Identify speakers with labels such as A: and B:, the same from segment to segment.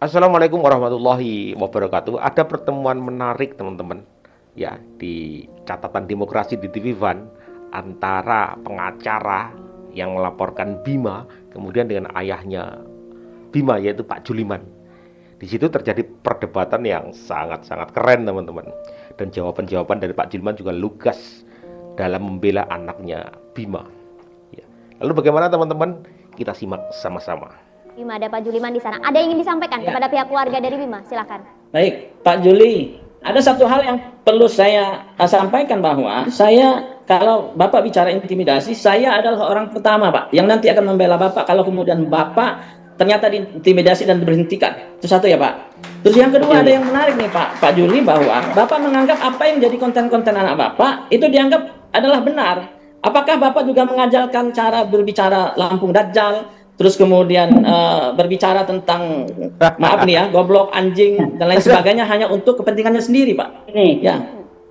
A: Assalamualaikum warahmatullahi wabarakatuh. Ada pertemuan menarik teman-teman ya di catatan demokrasi di TV One antara pengacara yang melaporkan Bima kemudian dengan ayahnya Bima yaitu Pak Juliman. Di situ terjadi perdebatan yang sangat-sangat keren teman-teman. Dan jawaban-jawaban dari Pak Juliman juga lugas dalam membela anaknya Bima. Ya. Lalu bagaimana teman-teman? Kita simak sama-sama.
B: Bima, ada Pak Juliman di sana. Ada yang ingin disampaikan kepada pihak keluarga dari Bima? Silakan.
C: Baik, Pak Juli. Ada satu hal yang perlu saya sampaikan bahwa kalau Bapak bicara intimidasi, saya adalah orang pertama, Pak, yang nanti akan membela Bapak kalau kemudian Bapak ternyata diintimidasi dan diberhentikan. Itu satu ya, Pak. Terus yang kedua ada yang menarik nih, Pak Juli, bahwa Bapak menganggap apa yang jadi konten-konten anak Bapak itu dianggap adalah benar. Apakah Bapak juga mengajarkan cara berbicara Lampung Dajjal? Terus kemudian berbicara tentang maaf nih ya, goblok, anjing dan lain sebagainya hanya untuk kepentingannya sendiri, Pak.
D: Ini
C: ya.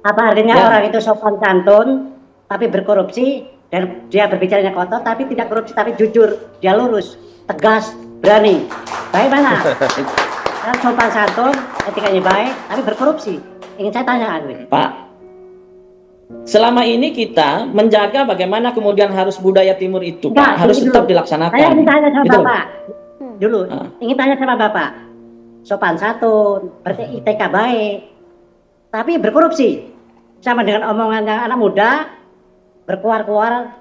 D: Apa artinya orang itu sopan santun tapi berkorupsi dan dia berbicaranya kotor tapi tidak korupsi tapi jujur, dia lurus, tegas, berani. Baik mana? Kan sopan santun, etikanya baik tapi berkorupsi. Ingin saya tanya,
C: Pak. Selama ini kita menjaga bagaimana kemudian harus budaya timur itu, Pak, harus tetap dilaksanakan.
D: Saya ingin tanya sama Bapak dulu, ingin tanya sama Bapak, sopan santun, ITK baik, tapi berkorupsi, sama dengan omongan yang anak muda, berkuar-kuar,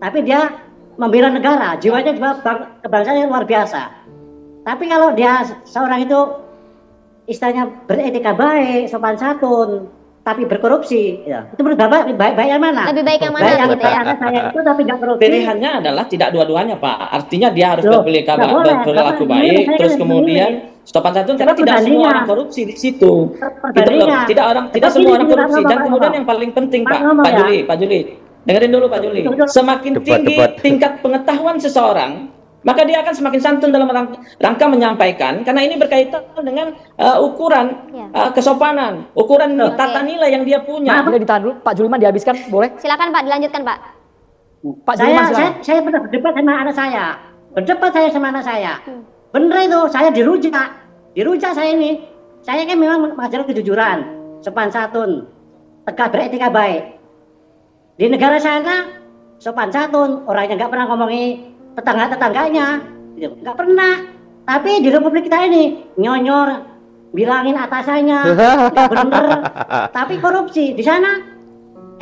D: tapi dia membela negara, jiwanya kebangsaan yang luar biasa. Tapi kalau dia seorang itu istilahnya beretika baik, sopan santun, tapi berkorupsi, ya. Itu menurut Bapak baik yang mana?
B: Lebih baik yang mana?
D: Baik yang anak saya itu tapi tidak korupsi.
C: Pilihannya adalah tidak dua-duanya, Pak. Artinya dia harus berperilaku baik, terus kemudian sopan santun karena tidak semua orang korupsi di situ. Gitu loh. Tidak semua orang korupsi. Dan kemudian yang paling penting, Pak Juli, dengerin dulu Pak Juli. Semakin tinggi tingkat pengetahuan seseorang, maka dia akan semakin santun dalam rangka menyampaikan, karena ini berkaitan dengan ukuran kesopanan, ukuran tata nilai yang dia punya.
E: Boleh ditahan dulu, Pak Juliman dihabiskan, boleh?
B: Silakan Pak, dilanjutkan Pak.
E: Pak Juliman,
D: saya pernah berdebat sama anak saya, bener itu, saya dirujak saya ini. Saya kan memang mengajar kejujuran, sopan santun, tegas beretika baik. Di negara sana sopan santun, orangnya nggak pernah ngomongi tetangganya, nggak pernah. Tapi di Republik kita ini nyonyor, bilangin atasannya, nggak bener. Tapi korupsi di sana,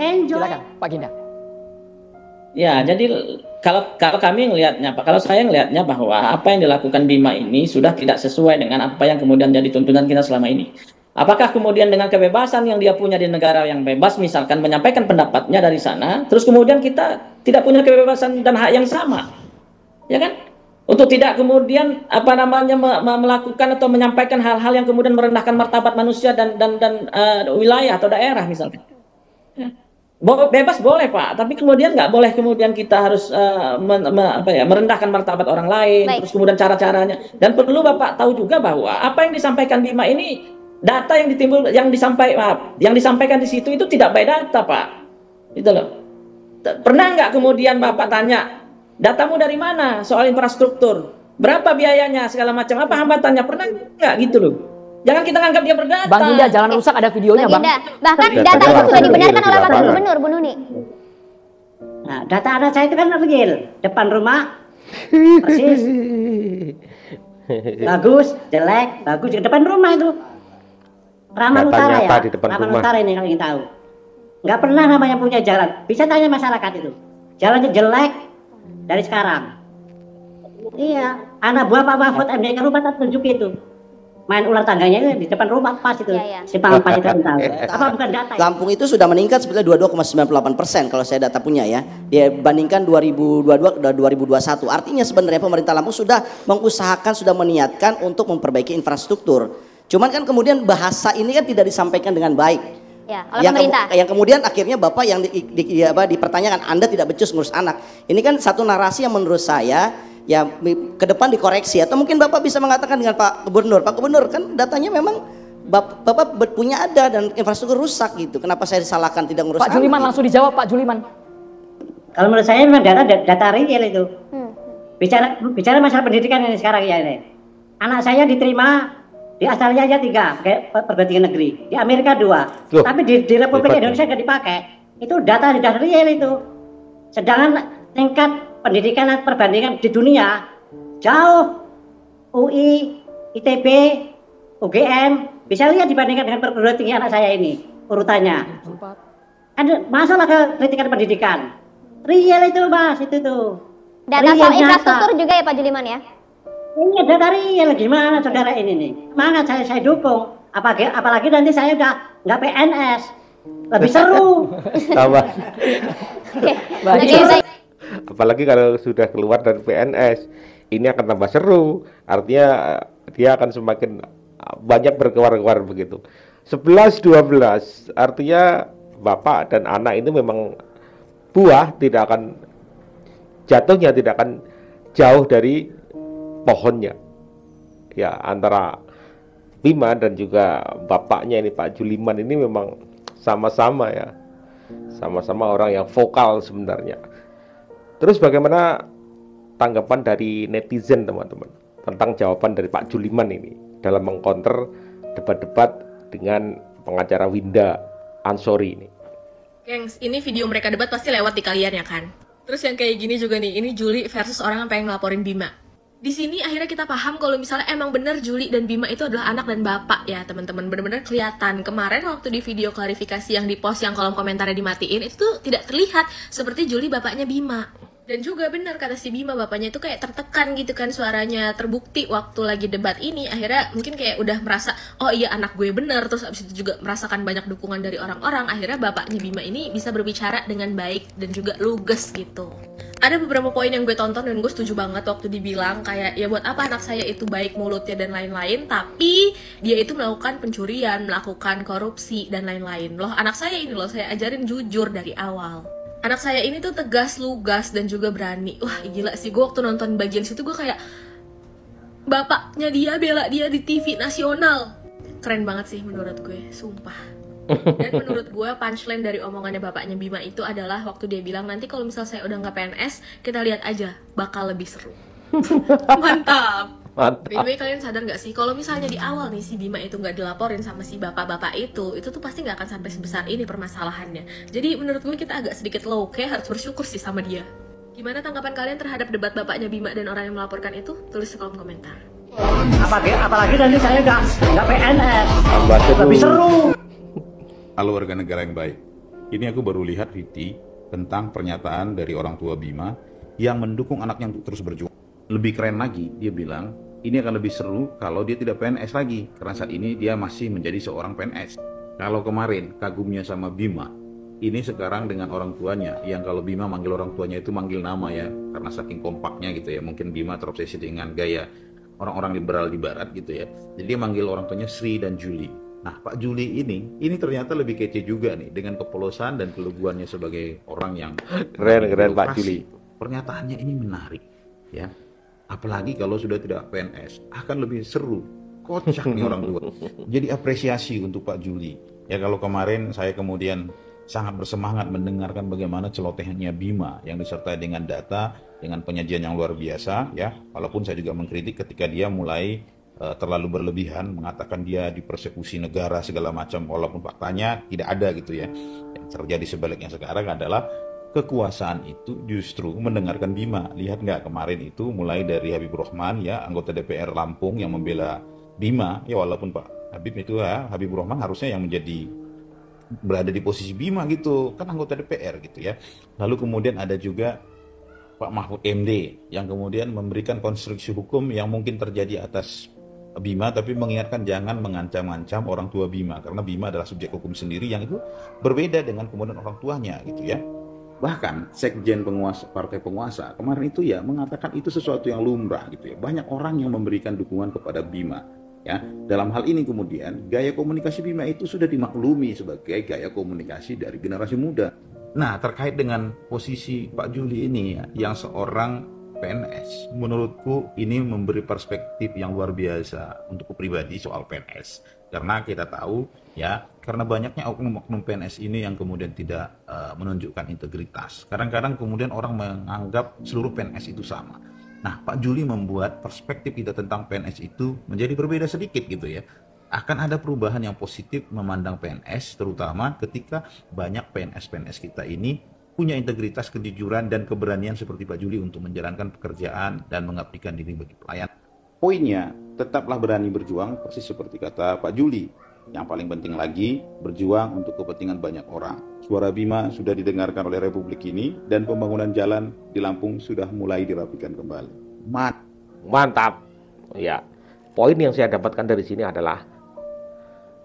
D: enjoy.
E: Silakan, Pak Ginda.
C: Ya, jadi kalau kami ngelihatnya, Pak, kalau saya ngelihatnya bahwa apa yang dilakukan Bima ini sudah tidak sesuai dengan apa yang kemudian jadi tuntunan kita selama ini. Apakah kemudian dengan kebebasan yang dia punya di negara yang bebas, misalkan menyampaikan pendapatnya dari sana, terus kemudian kita tidak punya kebebasan dan hak yang sama? Ya kan, untuk tidak kemudian melakukan atau menyampaikan hal-hal yang kemudian merendahkan martabat manusia dan wilayah atau daerah misalkan. Ya. Bebas boleh Pak, tapi kemudian nggak boleh kemudian kita harus merendahkan martabat orang lain. Terus kemudian cara-caranya, dan perlu Bapak tahu juga bahwa apa yang disampaikan Bima ini data yang disampaikan di situ itu tidak by data, Pak. Itu loh. Pernah nggak kemudian Bapak tanya, datamu dari mana soal infrastruktur? Berapa biayanya segala macam? Apa hambatannya? Pernah nggak gitu loh? Jangan kita anggap dia berdata.
E: Bang Ginda, jangan rusak, ada videonya, Bang.
B: Bahkan data itu sudah dibenarkan oleh Pak Gubernur, Bu Nuni.
D: Nah, data anak saya itu kan real, depan rumah persis. Bagus, jelek, bagus di depan rumah itu. Raman Utara ya, Raman Utara ini kalau ingin tahu. Nggak pernah namanya punya jalan. Bisa tanya masyarakat itu. Jalannya jelek dari sekarang. Iya, anak buah Pak Mahfud MD ke rumah tak tunjuk itu. Main ular tangganya itu di depan rumah pas itu. Simpang 4 itu tahu. Apa bukan data?
F: Lampung itu sudah meningkat sebetulnya 22,98% kalau saya data punya ya. Dia bandingkan 2022 dan 2021. Artinya sebenarnya pemerintah Lampung sudah mengusahakan, sudah meniatkan untuk memperbaiki infrastruktur. Cuman kan kemudian bahasa ini kan tidak disampaikan dengan baik.
B: Ya, oleh pemerintah.
F: Yang kemudian akhirnya Bapak yang dipertanyakan, Anda tidak becus ngurus anak. Ini kan satu narasi yang menurut saya ya ke depan dikoreksi, atau mungkin Bapak bisa mengatakan dengan Pak Gubernur kan datanya memang Bapak punya ada dan infrastruktur rusak gitu. Kenapa saya disalahkan tidak ngurus
E: Pak Juliman gitu? Langsung dijawab Pak Juliman.
D: Kalau menurut saya memang data real itu. Bicara masalah pendidikan ini sekarang ya ini. anak saya diterima di Australia aja 3 kayak perguruan tinggi negeri, di Amerika 2,
A: Loh,
D: tapi di Republik
A: hebat,
D: Indonesia nggak dipakai. Itu data sudah real itu. Sedangkan tingkat pendidikan dan perbandingan di dunia jauh, UI, ITB, UGM, bisa lihat dibandingkan dengan perguruan tinggi anak saya ini urutannya. Ada masalah ke kritikan pendidikan. Real itu Mas, itu tuh.
B: Data
D: Real,
B: soal
D: nyata.
B: infrastruktur juga ya Pak Juliman ya?
D: Ini data real, gimana saudara ini nih? Semangat saya dukung. Apalagi nanti saya udah nggak PNS, lebih seru.
A: Sama.
B: Oke,
E: Baik.
B: oke, baik.
A: Apalagi kalau sudah keluar dari PNS, ini akan tambah seru. Artinya dia akan semakin banyak berkeluar-keluar begitu. 11-12, artinya bapak dan anak itu memang buah tidak akan jatuhnya tidak akan jauh dari pohonnya. Ya, antara Bima dan juga bapaknya ini Pak Juliman ini memang sama-sama ya. Sama-sama orang yang vokal sebenarnya. Terus bagaimana tanggapan dari netizen teman-teman tentang jawaban dari Pak Juliman ini dalam mengkonter debat-debat dengan pengacara Winda Ansori ini?
G: Gengs, ini video mereka debat pasti lewat di kalian ya kan? Terus yang kayak gini juga nih, ini Juli versus orang yang pengen ngelaporin Bima. Di sini akhirnya kita paham kalau misalnya emang bener Juli dan Bima itu adalah anak dan bapak ya teman-teman. Bener-bener kelihatan. Kemarin waktu di video klarifikasi yang di post yang kolom komentarnya dimatiin, itu tuh tidak terlihat seperti Juli bapaknya Bima. Dan juga benar kata si Bima, bapaknya itu kayak tertekan gitu kan suaranya. Terbukti waktu lagi debat ini, akhirnya mungkin kayak udah merasa, oh iya anak gue bener. Terus abis itu juga merasakan banyak dukungan dari orang-orang. Akhirnya bapaknya Bima ini bisa berbicara dengan baik dan juga lugas gitu. Ada beberapa poin yang gue tonton dan gue setuju banget waktu dibilang kayak, ya buat apa anak saya itu baik mulutnya dan lain-lain, tapi dia itu melakukan pencurian, melakukan korupsi dan lain-lain. Loh anak saya ini loh, saya ajarin jujur dari awal. Anak saya ini tuh tegas, lugas, dan juga berani. Wah gila sih, gue waktu nonton bagian situ gue kayak, bapaknya dia bela dia di TV nasional. Keren banget sih menurut gue, sumpah. Dan menurut gue punchline dari omongannya bapaknya Bima itu adalah waktu dia bilang, nanti kalau misal saya udah nggak PNS, kita lihat aja, bakal lebih seru. Mantap.
A: Mantap.
G: By the way, kalian sadar nggak sih kalau misalnya di awal nih si Bima itu nggak dilaporin sama si bapak-bapak itu tuh pasti nggak akan sampai sebesar ini permasalahannya. Jadi menurut gue kita agak sedikit low, kayak harus bersyukur sih sama dia. Gimana tanggapan kalian terhadap debat bapaknya Bima dan orang yang melaporkan itu? Tulis di kolom komentar.
D: Apalagi nanti saya udah nggak PNS,
A: Tambah seru.
D: lebih seru.
H: Halo warga negara yang baik. Ini aku baru lihat Viti tentang pernyataan dari orang tua Bima yang mendukung anaknya untuk terus berjuang. Lebih keren lagi, dia bilang ini akan lebih seru kalau dia tidak PNS lagi, karena saat ini dia masih menjadi seorang PNS. Kalau kemarin kagumnya sama Bima, ini sekarang dengan orang tuanya, yang kalau Bima manggil orang tuanya itu manggil nama ya, karena saking kompaknya gitu ya. Mungkin Bima terobsesi dengan gaya orang-orang liberal di barat gitu ya. Jadi dia manggil orang tuanya Sri dan Juli. Nah Pak Juli ini ternyata lebih kece juga nih, dengan kepolosan dan keluguannya sebagai orang yang
A: Keren Pak Juli.
H: Pernyataannya ini menarik ya. Apalagi kalau sudah tidak PNS, akan lebih seru. Kocak nih orang tua. Jadi apresiasi untuk Pak Juli. Ya kalau kemarin saya kemudian sangat bersemangat mendengarkan bagaimana celotehannya Bima yang disertai dengan data, dengan penyajian yang luar biasa ya. Walaupun saya juga mengkritik ketika dia mulai terlalu berlebihan, mengatakan dia dipersekusi negara segala macam, walaupun faktanya tidak ada gitu ya. Yang terjadi sebaliknya sekarang adalah kekuasaan itu justru mendengarkan Bima. Lihat nggak kemarin itu mulai dari Habibur Rahman ya, anggota DPR Lampung yang membela Bima ya, walaupun Pak Habib itu ya, Habibur Rahman harusnya yang menjadi berada di posisi Bima gitu, kan anggota DPR gitu ya. Lalu kemudian ada juga Pak Mahfud MD yang kemudian memberikan konstruksi hukum yang mungkin terjadi atas Bima, tapi mengingatkan jangan mengancam-ancam orang tua Bima, karena Bima adalah subjek hukum sendiri yang itu berbeda dengan kemudian orang tuanya gitu ya. Bahkan sekjen penguasa, partai penguasa kemarin itu ya mengatakan itu sesuatu yang lumrah gitu ya. Banyak orang yang memberikan dukungan kepada Bima ya. Dalam hal ini kemudian gaya komunikasi Bima itu sudah dimaklumi sebagai gaya komunikasi dari generasi muda. Nah terkait dengan posisi Pak Juli ini ya, yang seorang PNS, menurutku ini memberi perspektif yang luar biasa untuk pribadi soal PNS. Karena kita tahu ya, karena banyaknya oknum-oknum PNS ini yang kemudian tidak menunjukkan integritas. Kadang-kadang kemudian orang menganggap seluruh PNS itu sama. Nah, Pak Juli membuat perspektif kita tentang PNS itu menjadi berbeda sedikit gitu ya. Akan ada perubahan yang positif memandang PNS, terutama ketika banyak PNS-PNS kita ini punya integritas, kejujuran, dan keberanian seperti Pak Juli untuk menjalankan pekerjaan dan mengabdikan diri bagi pelayan. Poinnya, tetaplah berani berjuang, persis seperti kata Pak Juli. Yang paling penting lagi, berjuang untuk kepentingan banyak orang. Suara Bima sudah didengarkan oleh Republik ini, dan pembangunan jalan di Lampung sudah mulai dirapikan kembali.
A: Mantap. Ya, poin yang saya dapatkan dari sini adalah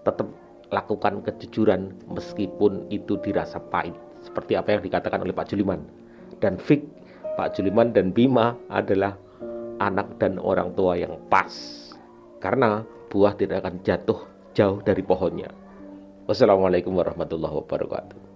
A: tetap lakukan kejujuran meskipun itu dirasa pahit. Seperti apa yang dikatakan oleh Pak Juliman. Dan Fik, Pak Juliman dan Bima adalah anak dan orang tua yang pas. Karena buah tidak akan jatuh jauh dari pohonnya. Wassalamualaikum warahmatullahi wabarakatuh.